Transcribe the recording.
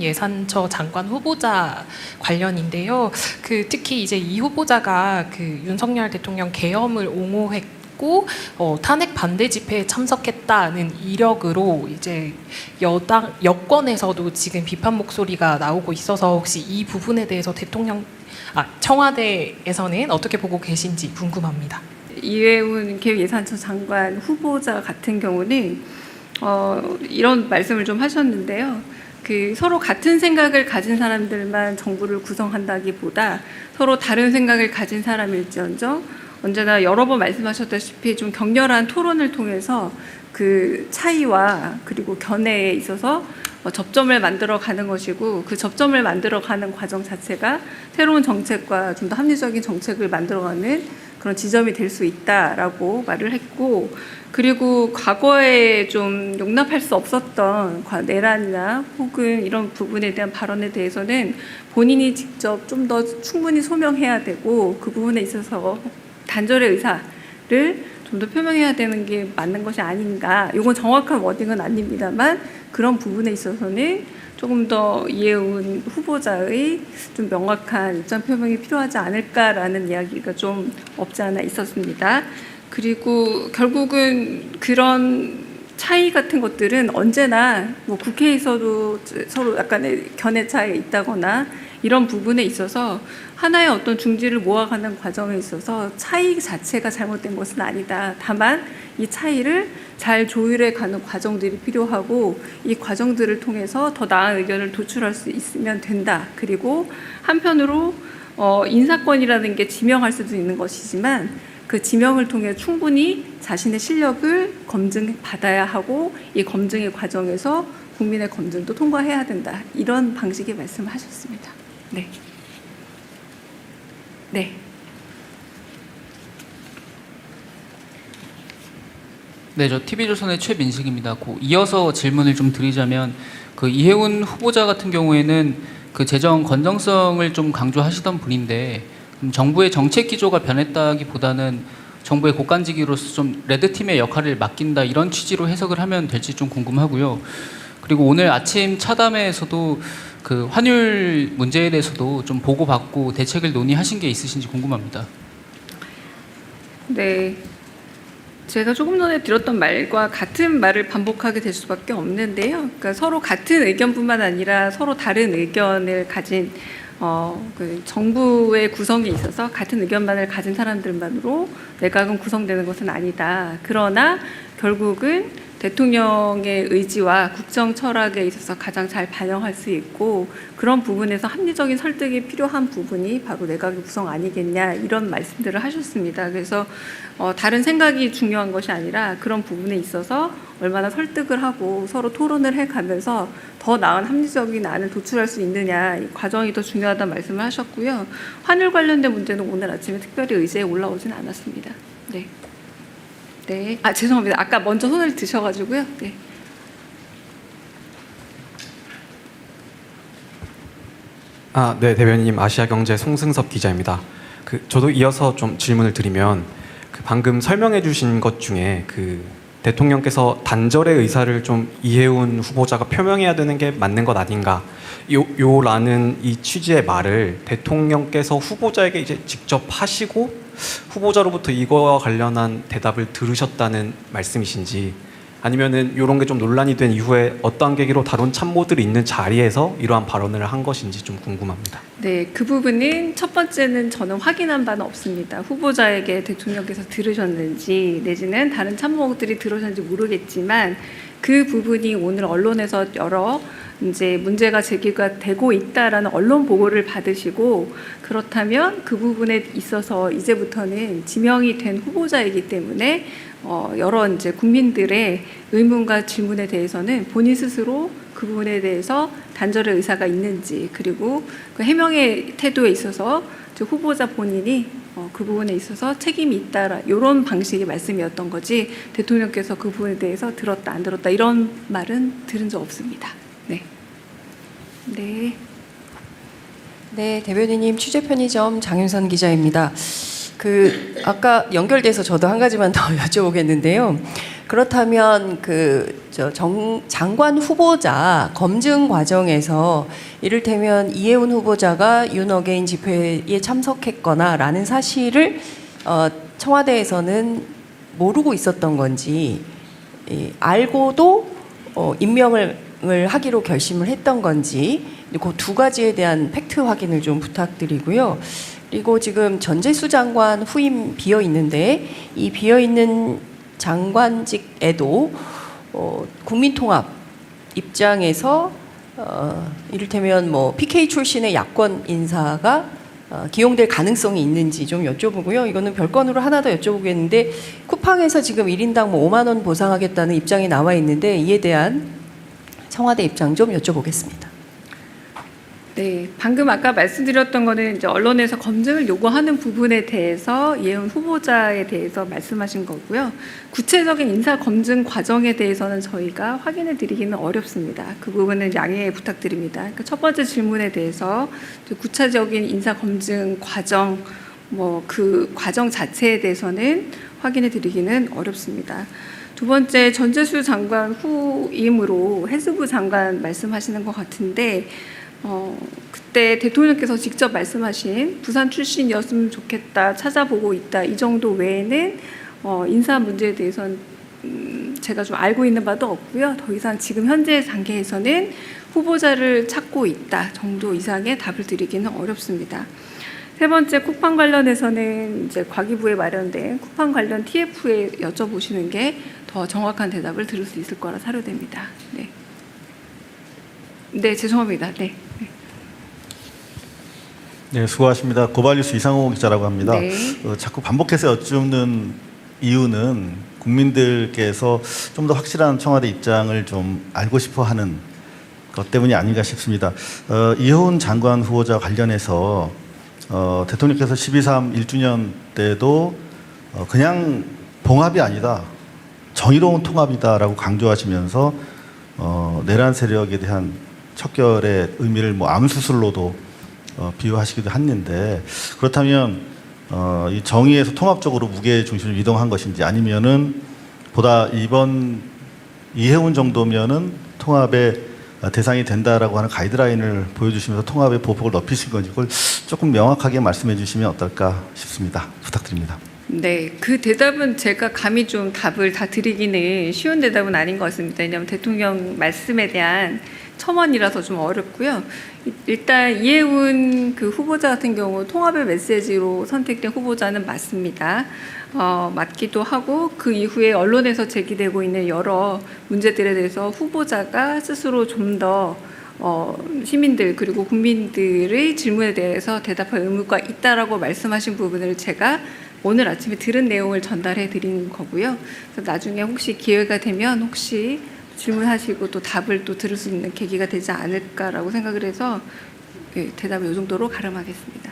기획재정예산처 장관 후보자 관련인데요. 특히 이제 이 후보자가 윤석열 대통령 계엄을 옹호했고 탄핵 반대 집회에 참석했다는 이력으로 이제 여권에서도 지금 비판 목소리가 나오고 있어서 혹시 이 부분에 대해서 청와대에서는 어떻게 보고 계신지 궁금합니다. 이해운 기획예산처 장관 후보자 같은 경우는 이런 말씀을 좀 하셨는데요. 서로 같은 생각을 가진 사람들만 정부를 구성한다기보다 서로 다른 생각을 가진 사람일지언정 언제나 여러 번 말씀하셨다시피 좀 격렬한 토론을 통해서 그 차이와 그리고 견해에 있어서 접점을 만들어가는 것이고, 그 접점을 만들어가는 과정 자체가 새로운 정책과 좀 더 합리적인 정책을 만들어가는 그런 지점이 될 수 있다라고 말을 했고, 그리고 과거에 좀 용납할 수 없었던 내란이나 혹은 이런 부분에 대한 발언에 대해서는 본인이 직접 좀 더 충분히 소명해야 되고, 그 부분에 있어서 단절의 의사를 좀 더 표명해야 되는 게 맞는 것이 아닌가. 이건 정확한 워딩은 아닙니다만 그런 부분에 있어서는 조금 더 이해운 후보자의 좀 명확한 입장 표명이 필요하지 않을까라는 이야기가 좀 없지 않아 있었습니다. 그리고 결국은 그런 차이 같은 것들은 언제나 뭐 국회에서도 서로 약간의 견해 차이가 있다거나 이런 부분에 있어서 하나의 어떤 중지를 모아가는 과정에 있어서 차이 자체가 잘못된 것은 아니다. 다만 이 차이를 잘 조율해 가는 과정들이 필요하고, 이 과정들을 통해서 더 나은 의견을 도출할 수 있으면 된다. 그리고 한편으로 인사권이라는 게 지명할 수도 있는 것이지만 그 지명을 통해 충분히 자신의 실력을 검증받아야 하고, 이 검증의 과정에서 국민의 검증도 통과해야 된다. 이런 방식의 말씀을 하셨습니다. 네. 네. 네, 저 TV조선의 최민식입니다. 이어서 질문을 좀 드리자면, 이해운 후보자 같은 경우에는 재정 건정성을 좀 강조하시던 분인데, 정부의 정책 기조가 변했다기보다는 정부의 국간직으로서 좀 레드팀의 역할을 맡긴다, 이런 취지로 해석을 하면 될지 좀 궁금하고요. 그리고 오늘 아침 차담회에서도 환율 문제에 대해서도 좀 보고받고 대책을 논의하신 게 있으신지 궁금합니다. 네. 제가 조금 전에 드렸던 말과 같은 말을 반복하게 될 수밖에 없는데요. 그러니까 서로 같은 의견뿐만 아니라 서로 다른 의견을 가진 정부의 구성에 있어서 같은 의견만을 가진 사람들만으로 내각은 구성되는 것은 아니다. 그러나 결국은 대통령의 의지와 국정 철학에 있어서 가장 잘 반영할 수 있고, 그런 부분에서 합리적인 설득이 필요한 부분이 바로 내각의 구성 아니겠냐, 이런 말씀들을 하셨습니다. 그래서 다른 생각이 중요한 것이 아니라 그런 부분에 있어서 얼마나 설득을 하고 서로 토론을 해가면서 더 나은 합리적인 안을 도출할 수 있느냐, 이 과정이 더 중요하다는 말씀을 하셨고요. 환율 관련된 문제는 오늘 아침에 특별히 의제에 올라오진 않았습니다. 네. 네. 죄송합니다. 아까 먼저 손을 드셔가지고요. 네. 네, 대변인님, 아시아경제 송승섭 기자입니다. 저도 이어서 좀 질문을 드리면, 방금 설명해 주신 것 중에 대통령께서 단절의 의사를 좀 이해운 후보자가 표명해야 되는 게 맞는 것 아닌가, 라는 이 취지의 말을 대통령께서 후보자에게 이제 직접 하시고 후보자로부터 이거와 관련한 대답을 들으셨다는 말씀이신지, 아니면은 이런 게 좀 논란이 된 이후에 어떠한 계기로 다른 참모들이 있는 자리에서 이러한 발언을 한 것인지 좀 궁금합니다. 네, 그 부분은 첫 번째는 저는 확인한 바는 없습니다. 후보자에게 대통령께서 들으셨는지 내지는 다른 참모들이 들으셨는지 모르겠지만, 그 부분이 오늘 언론에서 여러 이제 문제가 제기가 되고 있다라는 언론 보고를 받으시고, 그렇다면 그 부분에 있어서 이제부터는 지명이 된 후보자이기 때문에 여러 이제 국민들의 의문과 질문에 대해서는 본인 스스로 그 부분에 대해서 단절의 의사가 있는지, 그리고 그 해명의 태도에 있어서 후보자 본인이 그 부분에 있어서 책임이 있다, 이런 방식의 말씀이었던 거지, 대통령께서 그 부분에 대해서 들었다 안 들었다 이런 말은 들은 적 없습니다. 네. 네. 네, 대변인님, 취재 편의점 장윤선 기자입니다. 아까 연결돼서 저도 한 가지만 더 여쭤보겠는데요. 그렇다면 장관 후보자 검증 과정에서 이를테면 이해운 후보자가 윤 어게인 집회에 참석했거나라는 사실을 청와대에서는 모르고 있었던 건지, 알고도 임명을 하기로 결심을 했던 건지, 그 두 가지에 대한 팩트 확인을 좀 부탁드리고요. 그리고 지금 전재수 장관 후임 비어 있는데, 이 비어 있는 장관직에도 국민통합 입장에서 이를테면 뭐 PK 출신의 야권 인사가 기용될 가능성이 있는지 좀 여쭤보고요. 이거는 별건으로 하나 더 여쭤보겠는데, 쿠팡에서 지금 1인당 뭐 5만 원 보상하겠다는 입장이 나와 있는데, 이에 대한 청와대 입장 좀 여쭤보겠습니다. 네, 방금 아까 말씀드렸던 거는 이제 언론에서 검증을 요구하는 부분에 대해서 이해운 후보자에 대해서 말씀하신 거고요. 구체적인 인사 검증 과정에 대해서는 저희가 확인해 드리기는 어렵습니다. 그 부분은 양해 부탁드립니다. 그러니까 첫 번째 질문에 대해서 구체적인 인사 검증 과정, 뭐 그 과정 자체에 대해서는 확인해 드리기는 어렵습니다. 두 번째, 전재수 장관 후임으로 해수부 장관 말씀하시는 것 같은데, 그때 대통령께서 직접 말씀하신 부산 출신이었으면 좋겠다, 찾아보고 있다, 이 정도 외에는 인사 문제에 대해서는 제가 좀 알고 있는 바도 없고요. 더 이상 지금 현재 단계에서는 후보자를 찾고 있다 정도 이상의 답을 드리기는 어렵습니다. 세 번째, 쿠팡 관련해서는 이제 과기부에 마련된 쿠팡 관련 TF에 여쭤보시는 게 더 정확한 대답을 들을 수 있을 거라 사료됩니다. 네. 네, 죄송합니다. 네. 네, 수고하십니다. 고발뉴스 이상호 기자라고 합니다. 네. 자꾸 반복해서 여쭙는 이유는 국민들께서 좀 더 확실한 청와대 입장을 좀 알고 싶어하는 것 때문이 아닌가 싶습니다. 이해운 장관 후보자 관련해서 대통령께서 12.3 1주년 때도 그냥 봉합이 아니다, 정의로운 통합이다라고 강조하시면서 내란 세력에 대한 척결의 의미를 뭐 암수술로도 비유하시기도 했는데, 그렇다면 이 정의에서 통합적으로 무게 중심을 이동한 것인지, 아니면은 보다 이번 이해운 정도면은 통합의 대상이 된다라고 하는 가이드라인을 보여주시면서 통합의 보폭을 높이신 건지, 그걸 조금 명확하게 말씀해 주시면 어떨까 싶습니다. 부탁드립니다. 네, 그 대답은 제가 감히 좀 답을 다 드리기는 쉬운 대답은 아닌 것 같습니다. 왜냐하면 대통령 말씀에 대한 첨언이라서 좀 어렵고요. 일단 이해운 그 후보자 같은 경우 통합의 메시지로 선택된 후보자는 맞습니다. 맞기도 하고, 그 이후에 언론에서 제기되고 있는 여러 문제들에 대해서 후보자가 스스로 좀 더 시민들 그리고 국민들의 질문에 대해서 대답할 의무가 있다라고 말씀하신 부분을 제가 오늘 아침에 들은 내용을 전달해 드린 거고요. 그래서 나중에 혹시 기회가 되면 혹시 질문하시고 또 답을 또 들을 수 있는 계기가 되지 않을까라고 생각을 해서 대답을 이 정도로 가름하겠습니다.